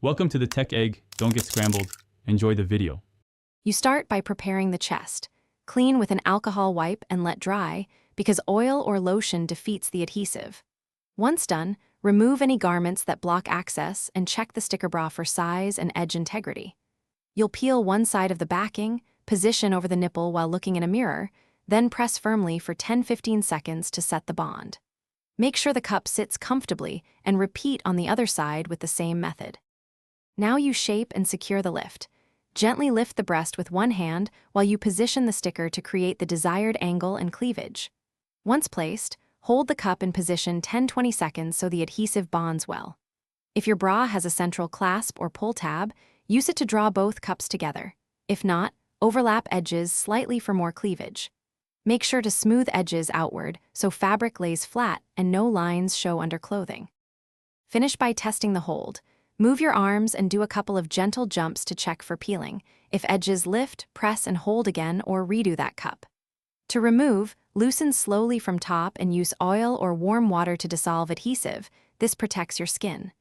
Welcome to the Tech Egg. Don't get scrambled. Enjoy the video. You start by preparing the chest. Clean with an alcohol wipe and let dry, because oil or lotion defeats the adhesive. Once done, remove any garments that block access and check the sticker bra for size and edge integrity. You'll peel one side of the backing, position over the nipple while looking in a mirror, then press firmly for 10-15 seconds to set the bond. Make sure the cup sits comfortably and repeat on the other side with the same method. Now you shape and secure the lift. Gently lift the breast with one hand while you position the sticker to create the desired angle and cleavage. Once placed, hold the cup in position 10-20 seconds so the adhesive bonds well. If your bra has a central clasp or pull tab, use it to draw both cups together. If not, overlap edges slightly for more cleavage. Make sure to smooth edges outward so fabric lays flat and no lines show under clothing. Finish by testing the hold. Move your arms and do a couple of gentle jumps to check for peeling. If edges lift, press and hold again or redo that cup. To remove, loosen slowly from top and use oil or warm water to dissolve adhesive. This protects your skin.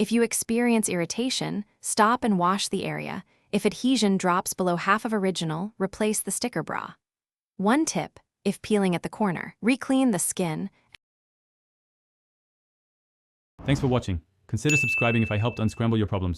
If you experience irritation, stop and wash the area. If adhesion drops below half of original, replace the sticker bra. One tip, if peeling at the corner, re-clean the skin. Thanks for watching. Consider subscribing if I helped unscramble your problems.